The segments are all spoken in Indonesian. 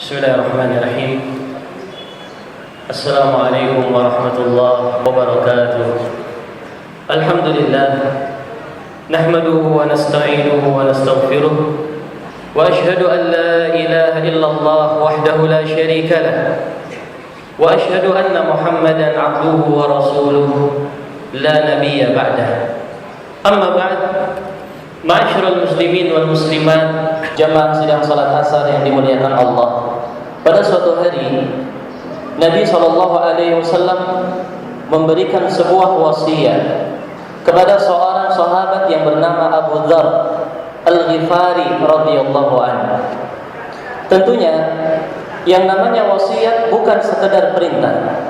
Bismillahirrahmanirrahim. Assalamualaikum warahmatullahi wabarakatuh. Alhamdulillah, nahmaduhu wa nasta'inuhu wa nastaghfiruh, wa ashhadu an la ilaha illallah wahdahu la syarika lah, wa ashhadu anna Muhammadan abduhu wa rasuluhu la nabiyya ba'dah. Amma ba'd, ma'asyiral muslimin wal muslimat, jamaah sidang salat asar yang dimuliakan Allah. Pada suatu hari Nabi SAW memberikan sebuah wasiat kepada seorang sahabat yang bernama Abu Dzar Al-Ghifari radhiyallahu anhu. Tentunya yang namanya wasiat bukan sekedar perintah.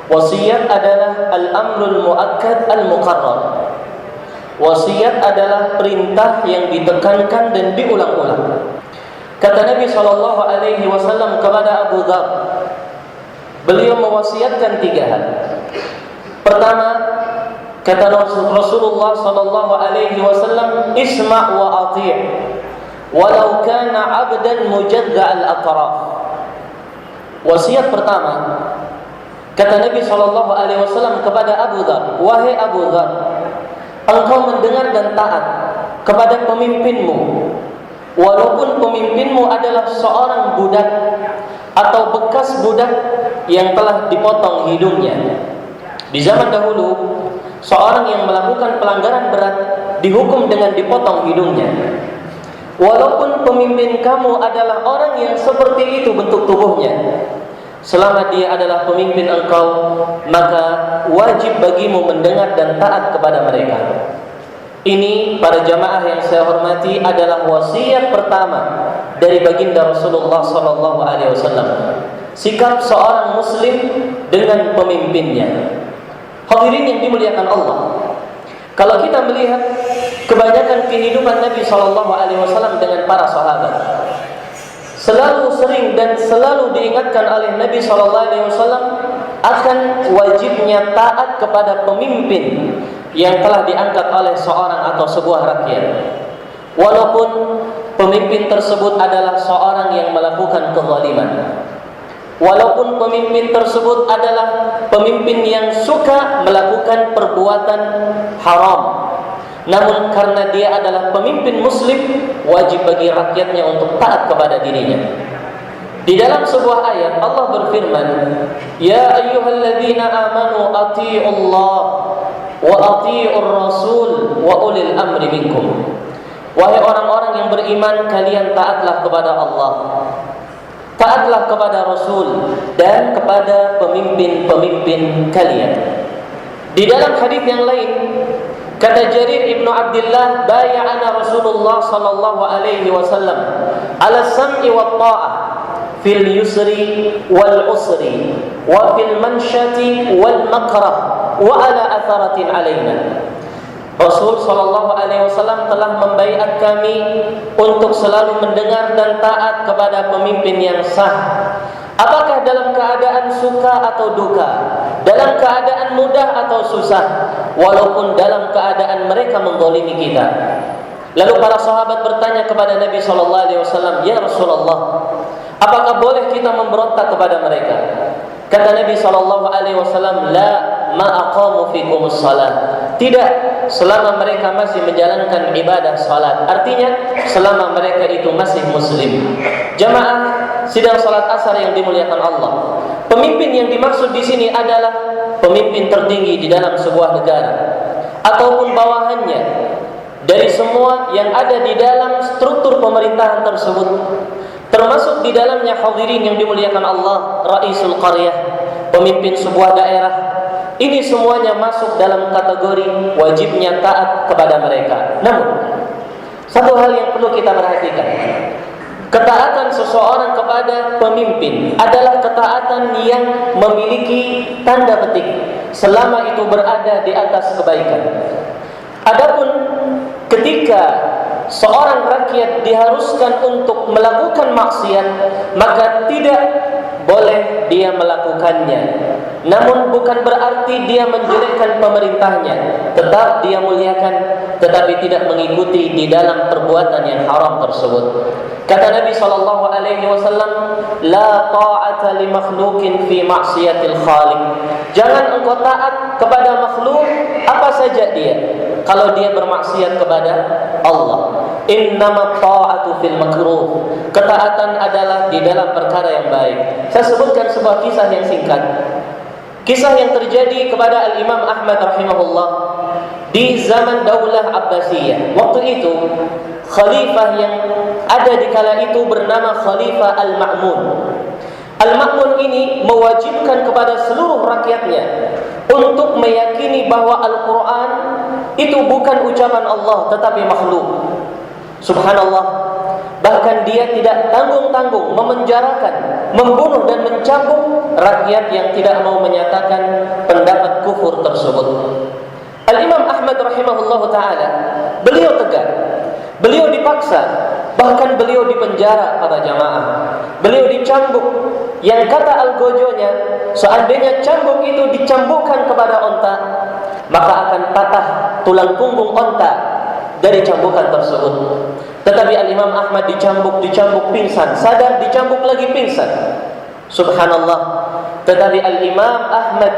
Wasiat adalah al-amrul muakkad al-muqarrar. Wasiat adalah perintah yang ditekankan dan diulang-ulang. Kata Nabi SAW kepada Abu Dzar, beliau mewasiatkan 3 hal. Pertama, kata Rasulullah SAW, isma' wa ati', walau kana 'abdan mujadda'al atraf. Wasiat pertama, kata Nabi SAW kepada Abu Dzar, wahai Abu Dzar, engkau mendengar dan taat kepada pemimpinmu, walaupun pemimpinmu adalah seorang budak atau bekas budak yang telah dipotong hidungnya. Di zaman dahulu, seorang yang melakukan pelanggaran berat dihukum dengan dipotong hidungnya. Walaupun pemimpin kamu adalah orang yang seperti itu bentuk tubuhnya, selama dia adalah pemimpin engkau, maka wajib bagimu mendengar dan taat kepada mereka. Ini, para jamaah yang saya hormati, adalah wasiat pertama dari baginda Rasulullah SAW. Sikap seorang muslim dengan pemimpinnya. Hadirin yang dimuliakan Allah, kalau kita melihat kebanyakan kehidupan Nabi SAW dengan para sahabat, selalu sering dan selalu diingatkan oleh Nabi SAW akan wajibnya taat kepada pemimpin yang telah diangkat oleh seorang atau sebuah rakyat, walaupun pemimpin tersebut adalah seorang yang melakukan kezaliman, walaupun pemimpin tersebut adalah pemimpin yang suka melakukan perbuatan haram. Namun karena dia adalah pemimpin muslim, wajib bagi rakyatnya untuk taat kepada dirinya. Di dalam sebuah ayat Allah berfirman, ya ayyuhalladzina amanu atii'ullah wa atii'ur rasul wa ulil amri minkum. Wahai orang-orang yang beriman, kalian taatlah kepada Allah, taatlah kepada Rasul, dan kepada pemimpin-pemimpin kalian. Di dalam hadis yang lain, kata Jarir ibnu Abdullah, bay'ana Rasulullah sallallahu alaihi wasallam ala sam'i wa ta'ah fil yusri wal usri wa fil mansyati wal makrah wa ala atharatin alaina. Rasul sallallahu alaihi wasallam telah membaiat kami untuk selalu mendengar dan taat kepada pemimpin yang sah, apakah dalam keadaan suka atau duka, dalam keadaan mudah atau susah, walaupun dalam keadaan mereka menzalimi kita. Lalu para sahabat bertanya kepada Nabi SAW, ya Rasulullah, apakah boleh kita memberontak kepada mereka? Kata Nabi SAW, la ma'aqamu fikumus salat. Tidak, selama mereka masih menjalankan ibadah salat. Artinya, selama mereka itu masih muslim. Jamaah sidang salat asar yang dimuliakan Allah, pemimpin yang dimaksud di sini adalah pemimpin tertinggi di dalam sebuah negara ataupun bawahannya, dari semua yang ada di dalam struktur pemerintahan tersebut, termasuk di dalamnya hadirin yang dimuliakan Allah, Raisul Qaryah, pemimpin sebuah daerah. Ini semuanya masuk dalam kategori wajibnya taat kepada mereka. Namun, satu hal yang perlu kita perhatikan, ketaatan seseorang kepada pemimpin adalah ketaatan yang memiliki tanda petik selama itu berada di atas kebaikan. Adapun ketika seorang rakyat diharuskan untuk melakukan maksiat, maka tidak boleh dia melakukannya. Namun bukan berarti dia menjelekkan pemerintahnya, tetap dia muliakan tetapi tidak mengikuti di dalam perbuatan yang haram tersebut. Kata Nabi SAW, la ta'ata li makhluqin fi ma'siyatil khaliq. Jangan engkau taat kepada makhluk apa saja dia, kalau dia bermaksiat kepada Allah. Innama ta'atu fil makruh. Ketaatan adalah di dalam perkara yang baik. Saya sebutkan sebuah kisah yang singkat. Kisah yang terjadi kepada Al-Imam Ahmad rahimahullah di zaman Daulah Abbasiyah. Waktu itu khalifah yang ada di kala itu bernama Khalifah Al-Ma'mun. Al-Ma'mun ini mewajibkan kepada seluruh rakyatnya untuk meyakini bahwa Al-Quran itu bukan ucapan Allah tetapi makhluk. Subhanallah. Bahkan dia tidak tanggung-tanggung memenjarakan, membunuh dan mencambuk rakyat yang tidak mau menyatakan pendapat kufur tersebut. Al-Imam Ahmad rahimahullah ta'ala, beliau tegar, beliau dipaksa, bahkan beliau dipenjara para jamaah, beliau dicambuk. Yang kata Al-Gojonya, seandainya cambuk itu dicambukkan kepada onta, maka akan patah tulang punggung onta dari cambukan tersebut. Tetapi Al-Imam Ahmad dicambuk pingsan, sadar, dicambuk lagi pingsan. Subhanallah. Tetapi Al-Imam Ahmad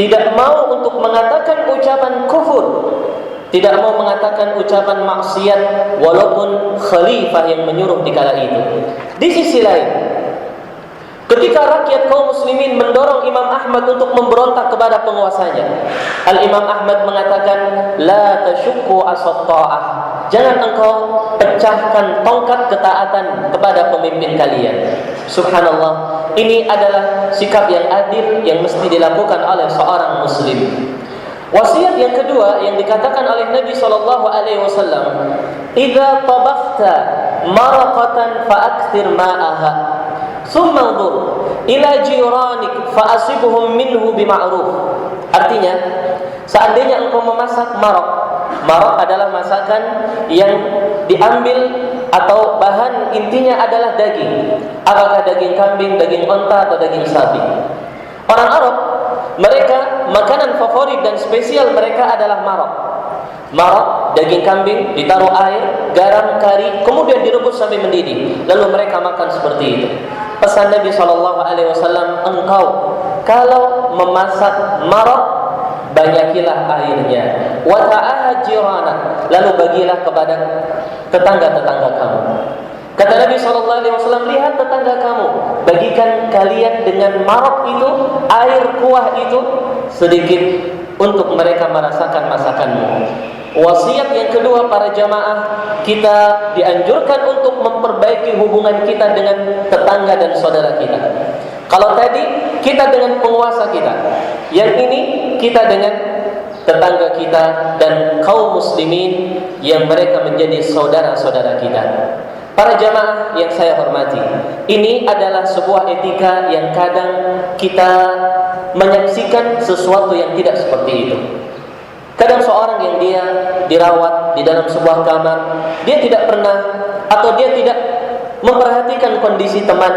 tidak mau untuk mengatakan ucapan kufur, tidak mau mengatakan ucapan maksiat, walaupun khalifah yang menyuruh di kala itu. Di sisi lain, ketika rakyat kaum muslimin mendorong Imam Ahmad untuk memberontak kepada penguasanya, Al-Imam Ahmad mengatakan, la tasyukku asat ta'ah. Jangan engkau pecahkan tongkat ketaatan kepada pemimpin kalian. Subhanallah. Ini adalah sikap yang adil yang mesti dilakukan oleh seorang muslim. Wasiat yang kedua yang dikatakan oleh Nabi SAW, idza tabakhta maraqatan fa'akthir ma'aha, thumma anzur ila jiranik fa'asibhum minhu bima'ruf. Artinya, seandainya engkau memasak maraq, maraq adalah masakan yang diambil atau bahan intinya adalah daging. Apakah daging kambing, daging onta, atau daging sapi. Orang Arab, mereka makanan favorit dan spesial mereka adalah maraq. Maraq, daging kambing, ditaruh air, garam, kari, kemudian direbus sampai mendidih. Lalu mereka makan seperti itu. Pesan Nabi SAW, engkau kalau memasak maraq, banyakilah airnya. Wa ta'ahad jiranak, lalu bagilah kepada tetangga-tetangga kamu. Kata Nabi SAW, lihat tetangga kamu, bagikan kalian dengan maraq itu, air kuah itu sedikit untuk mereka merasakan masakanmu. Wasiat yang kedua para jamaah, kita dianjurkan untuk memperbaiki hubungan kita dengan tetangga dan saudara kita. Kalau tadi kita dengan penguasa kita, yang ini kita dengan tetangga kita dan kaum muslimin yang mereka menjadi saudara-saudara kita. Para jamaah yang saya hormati, ini adalah sebuah etika yang kadang kita menyaksikan sesuatu yang tidak seperti itu. Kadang seorang yang dia dirawat di dalam sebuah kamar, dia tidak pernah atau dia tidak memperhatikan kondisi teman,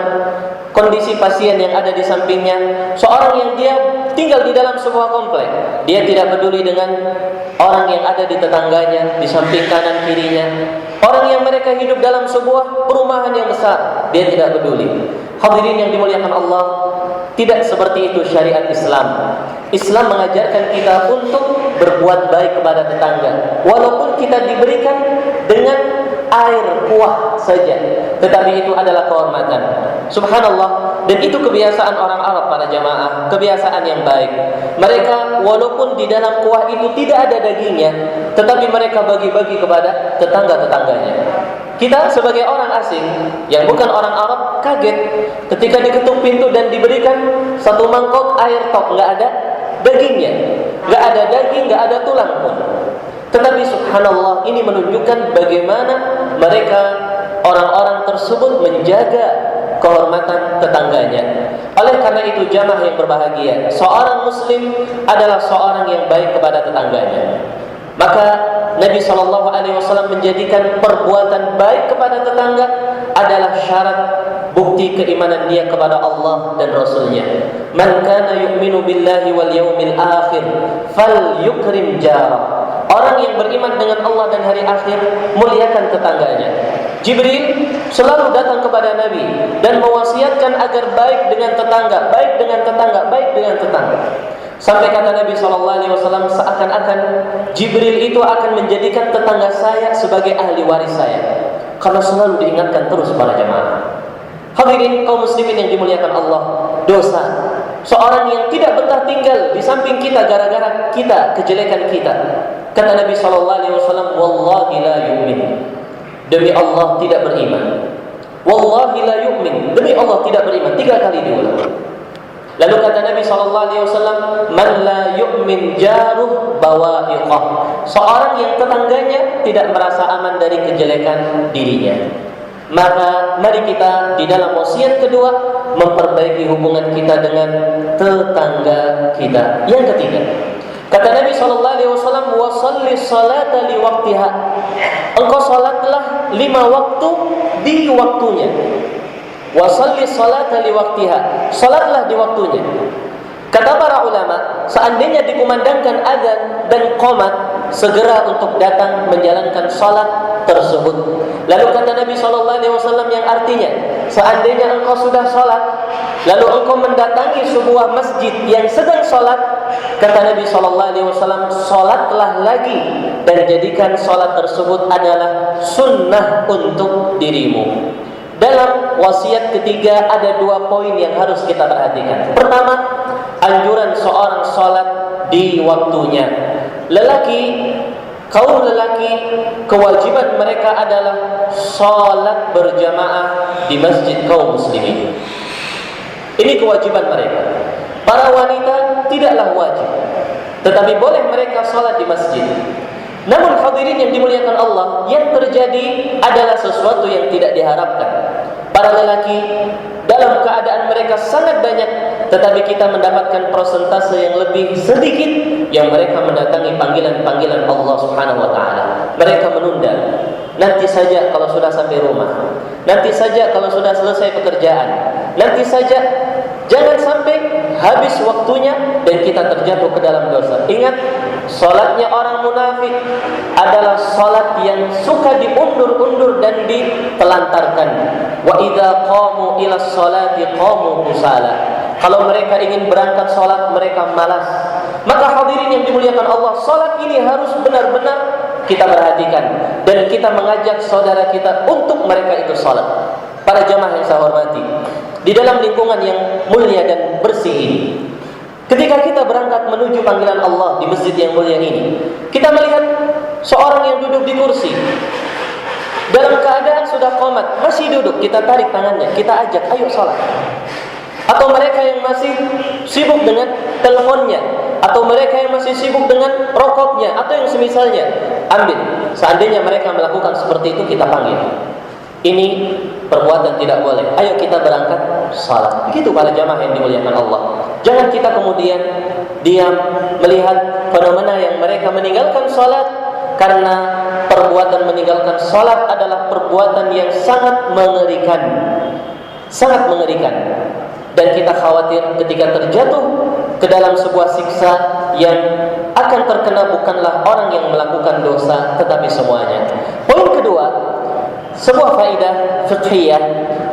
kondisi pasien yang ada di sampingnya. Seorang yang dia tinggal di dalam sebuah komplek, dia tidak peduli dengan orang yang ada di tetangganya, di samping kanan kirinya. Orang yang mereka hidup dalam sebuah perumahan yang besar, dia tidak peduli. Hadirin yang dimuliakan Allah, tidak seperti itu syariat Islam. Islam mengajarkan kita untuk berbuat baik kepada tetangga, walaupun kita diberikan dengan air kuah saja, tetapi itu adalah kehormatan. Subhanallah. Dan itu kebiasaan orang Arab para jamaah, kebiasaan yang baik. Mereka walaupun di dalam kuah itu tidak ada dagingnya, tetapi mereka bagi-bagi kepada tetangga-tetangganya. Kita sebagai orang asing yang bukan orang Arab kaget ketika diketuk pintu dan diberikan satu mangkok air tok, nggak ada dagingnya, nggak ada daging, nggak ada tulang pun. Tetapi subhanallah, ini menunjukkan bagaimana mereka orang-orang tersebut menjaga kehormatan tetangganya. Oleh karena itu jamaah yang berbahagia, seorang muslim adalah seorang yang baik kepada tetangganya. Maka Nabi SAW menjadikan perbuatan baik kepada tetangga adalah syarat bukti keimanan dia kepada Allah dan Rasulnya. Man kana yu'minu billahi wal yawmil akhir falyukrim jarah. Orang yang beriman dengan Allah dan hari akhir muliakan tetangganya. Jibril selalu datang kepada Nabi dan mewasiatkan agar baik dengan tetangga, baik dengan tetangga, baik dengan tetangga. Sampai kata Nabi SAW, seakan-akan Jibril itu akan menjadikan tetangga saya sebagai ahli waris saya, karena selalu diingatkan terus para jamaah. Hadirin kaum muslimin yang dimuliakan Allah, dosa seorang yang tidak betah tinggal di samping kita gara-gara kita, kejelekan kita. Kata Nabi SAW, wallahi la yu'min, demi Allah tidak beriman. Wallahi la yu'min, demi Allah tidak beriman. 3 kali diulang. Lalu kata Nabi SAW, man la yu'min jaruh bawa'iqah, seorang yang tetangganya tidak merasa aman dari kejelekan dirinya. Maka mari kita di dalam wasiat kedua memperbaiki hubungan kita dengan tetangga kita. Yang ketiga, kata Nabi SAW, wasalli salata li waqtiha, engkau salatlah 5 waktu di waktunya. Wasalli salata li waqtiha, salatlah di waktunya. Kata para ulama, seandainya dikumandangkan azan dan qomat, segera untuk datang menjalankan salat tersebut. Lalu kata Nabi SAW yang artinya, seandainya engkau sudah salat, lalu engkau mendatangi sebuah masjid yang sedang salat, kata Nabi SAW, salatlah lagi dan jadikan salat tersebut adalah sunnah untuk dirimu. Dalam wasiat ketiga ada 2 poin yang harus kita perhatikan. Pertama, anjuran seorang salat di waktunya. Kaum lelaki, kewajiban mereka adalah salat berjamaah di masjid kaum muslimin. Ini kewajiban mereka. Para wanita tidaklah wajib, tetapi boleh mereka salat di masjid. Namun hadirin yang dimuliakan Allah, yang terjadi adalah sesuatu yang tidak diharapkan. Para lelaki dalam keadaan mereka sangat banyak, tetapi kita mendapatkan persentase yang lebih sedikit yang mereka mendatangi panggilan-panggilan Allah Subhanahu wa taala. Mereka menunda. Nanti saja kalau sudah sampai rumah. Nanti saja kalau sudah selesai pekerjaan. Nanti saja. Jangan sampai habis waktunya dan kita terjatuh ke dalam dosa. Ingat, salatnya orang munafik adalah salat yang suka diundur-undur dan ditelantarkan. Wa idza qamu ila sholati qamu kusala. Kalau mereka ingin berangkat salat, mereka malas. Maka hadirin yang dimuliakan Allah, salat ini harus benar-benar kita perhatikan dan kita mengajak saudara kita untuk mereka itu salat. Para jamaah yang saya hormati, di dalam lingkungan yang mulia dan bersih ini, ketika kita berangkat menuju panggilan Allah di masjid yang mulia ini, kita melihat seorang yang duduk di kursi dalam keadaan sudah qomat, masih duduk, kita tarik tangannya, kita ajak, ayo salat. Atau mereka yang masih sibuk dengan teleponnya, atau mereka yang masih sibuk dengan rokoknya, atau yang semisalnya, ambil. Seandainya mereka melakukan seperti itu, kita panggil. Ini perbuatan tidak boleh. Ayo kita berangkat salat. Begitu para jamaah yang dimuliakan Allah. Jangan kita kemudian diam melihat fenomena yang mereka meninggalkan salat, karena perbuatan meninggalkan salat adalah perbuatan yang sangat mengerikan. Sangat mengerikan. Dan kita khawatir ketika terjatuh ke dalam sebuah siksa yang akan terkena bukanlah orang yang melakukan dosa, tetapi semuanya. Poin kedua, sebuah faedah fiqhiyah.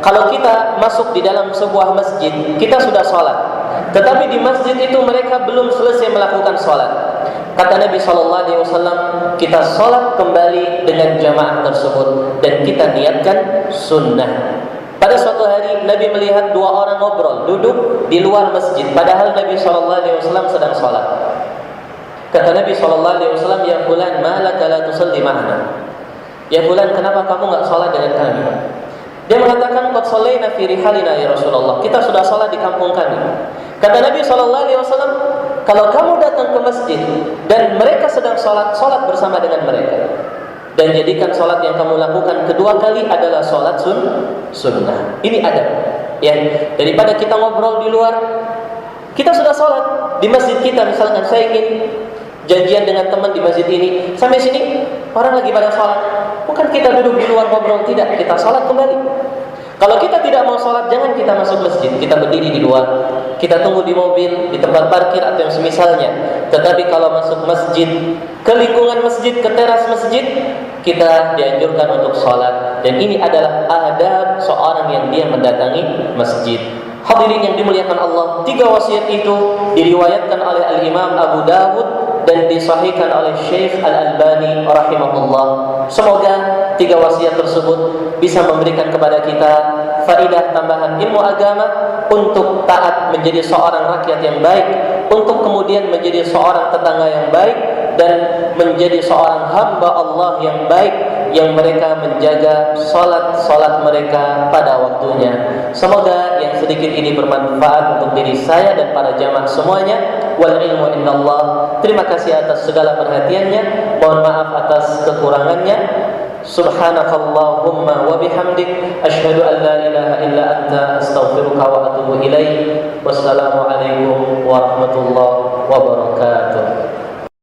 Kalau kita masuk di dalam sebuah masjid, kita sudah sholat, tetapi di masjid itu mereka belum selesai melakukan sholat. Kata Nabi SAW, kita sholat kembali dengan jamaah tersebut dan kita niatkan sunnah. Pada suatu hari Nabi melihat 2 orang ngobrol duduk di luar masjid, padahal Nabi SAW sedang sholat. Kata Nabi SAW, ya fulan, ma laka la tusalli ma'ana. Ya fulan, kenapa kamu enggak salat dengan kami? Dia mengatakan, qad shallaina fi rihalina ya Rasulullah, kita sudah salat di kampung kami. Kata Nabi SAW, kalau kamu datang ke masjid dan mereka sedang salat, salat bersama dengan mereka. Dan jadikan salat yang kamu lakukan kedua kali adalah salat sunnah. Ini adab. Ya, daripada kita ngobrol di luar, kita sudah salat di masjid kita. Misalkan saya ingin janjian dengan teman di masjid ini, sampai sini orang lagi pada salat, bukan kita duduk di luar ngobrol, tidak, kita salat kembali. Kalau kita tidak mau sholat, jangan kita masuk masjid. Kita berdiri di luar, kita tunggu di mobil, di tempat parkir atau yang semisalnya. Tetapi kalau masuk masjid, ke lingkungan masjid, ke teras masjid, kita dianjurkan untuk sholat. Dan ini adalah adab seorang yang dia mendatangi masjid. Hadirin yang dimuliakan Allah, 3 wasiat itu diriwayatkan oleh Al-Imam Abu Dawud dan disahihkan oleh Syekh Al-Albani rahimahullah. Semoga 3 wasiat tersebut bisa memberikan kepada kita faedah tambahan ilmu agama untuk taat menjadi seorang rakyat yang baik, untuk kemudian menjadi seorang tetangga yang baik, dan menjadi seorang hamba Allah yang baik, yang mereka menjaga salat mereka pada waktunya. Semoga yang sedikit ini bermanfaat untuk diri saya dan para jamaah semuanya. Wal ilmu indallah. Terima kasih atas segala perhatiannya. Mohon maaf atas kekurangannya. Subhanakallahumma wa bihamdik asyhadu an la ilaha illa anta astaghfiruka wa atubu ilaik. Wassalamu alaikum warahmatullahi wabarakatuh.